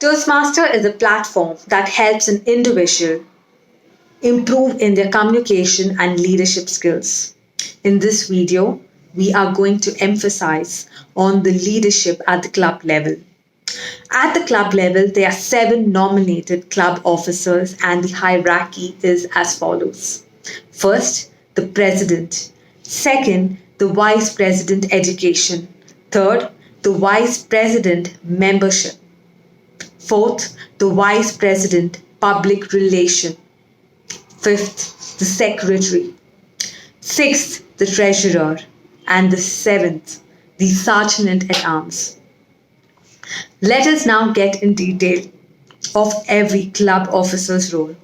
Toastmaster is a platform that helps an individual improve in their communication and leadership skills. In this video, we are going to emphasize on the leadership at the club level. At the club level, there are 7 nominated club officers, and the hierarchy is as follows. First, the president. Second, the vice president education. Third, the vice president membership. Fourth, the vice president public relation. Fifth, the secretary. Sixth, the treasurer. And the seventh, the sergeant at arms. Let us now get in detail of every club officer's role.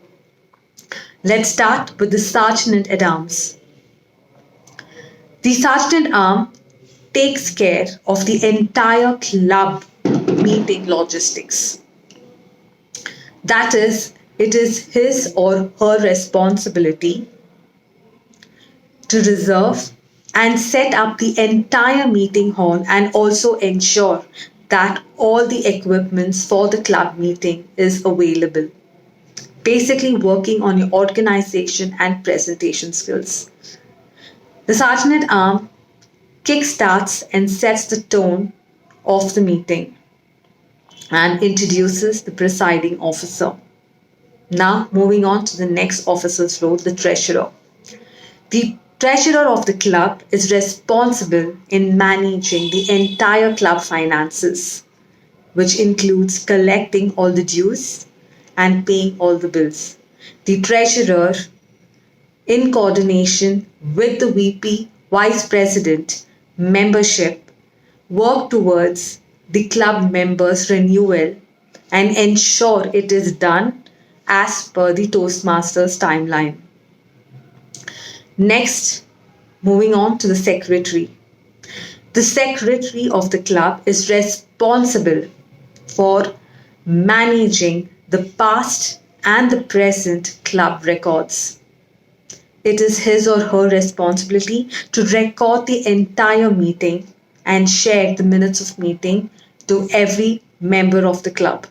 Let's start with the sergeant at arms. The sergeant at arms takes care of the entire club meeting logistics. That is, it is his or her responsibility to reserve and set up the entire meeting hall and also ensure that all the equipments for the club meeting is available. Basically working on your organization and presentation skills. The sergeant at arms kickstarts and sets the tone of the meeting and introduces the presiding officer. Now moving on to the next officer's role, the treasurer. The treasurer of the club is responsible in managing the entire club finances, which includes collecting all the dues and paying all the bills. The treasurer, in coordination with the VP, vice president, membership, work towards the club members' renewal and ensure it is done as per the Toastmasters timeline. Next, moving on to the secretary. The secretary of the club is responsible for managing the past and the present club records. It is his or her responsibility to record the entire meeting and share the minutes of meeting to every member of the club,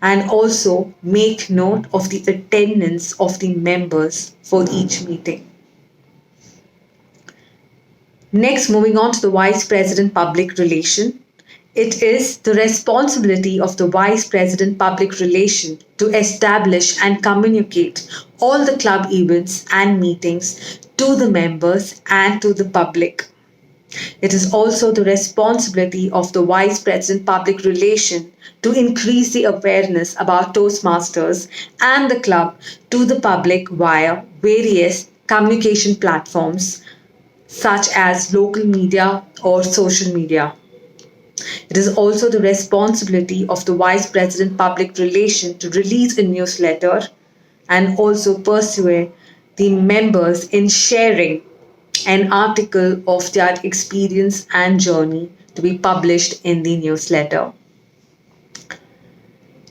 and also make note of the attendance of the members for each meeting. Next, moving on to the Vice President Public Relation. It is the responsibility of the Vice President Public Relation to establish and communicate all the club events and meetings to the members and to the public. It is also the responsibility of the Vice President Public Relation to increase the awareness about Toastmasters and the club to the public via various communication platforms such as local media or social media. It is also the responsibility of the Vice President Public Relation to release a newsletter and also pursue the members in sharing an article of their experience and journey to be published in the newsletter.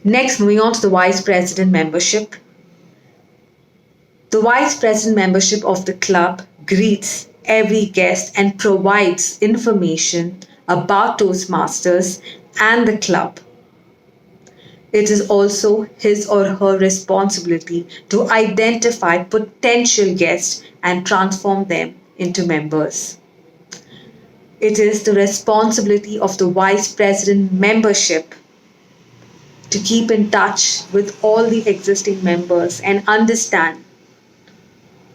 Next, moving on to the Vice President membership. The Vice President membership of the club greets every guest and provides information about Toastmasters and the club. It is also his or her responsibility to identify potential guests and transform them into members. It is the responsibility of the Vice President membership to keep in touch with all the existing members and understand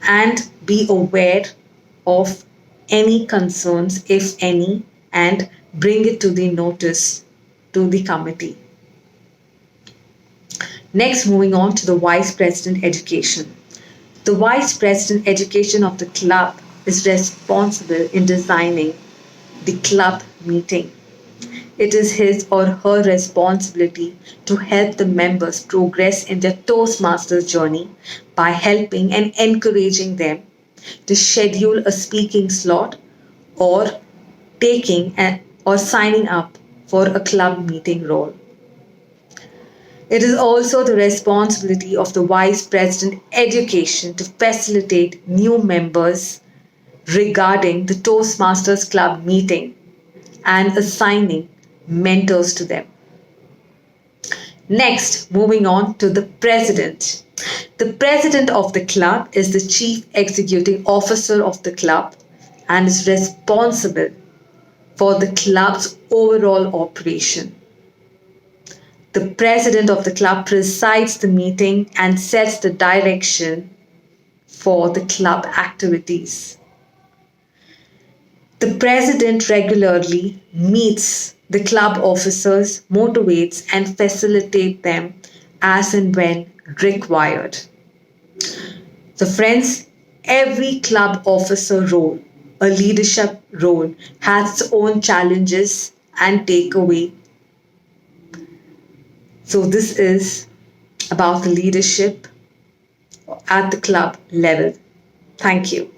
and be aware of any concerns, if any, and bring it to the notice to the committee. Next, moving on to the Vice President Education. The Vice President Education of the club is responsible in designing the club meeting. It is his or her responsibility to help the members progress in their Toastmasters journey by helping and encouraging them to schedule a speaking slot or or signing up for a club meeting role. It is also the responsibility of the Vice President Education to facilitate new members regarding the Toastmasters Club meeting and assigning mentors to them. Next, moving on to the president. The president of the club is the chief executive officer of the club and is responsible for the club's overall operation. The president of the club presides the meeting and sets the direction for the club activities. The president regularly meets the club officers, motivates and facilitates them as and when required. So, friends, every club officer role, a leadership role, has its own challenges and takeaway. So, this is about the leadership at the club level. Thank you.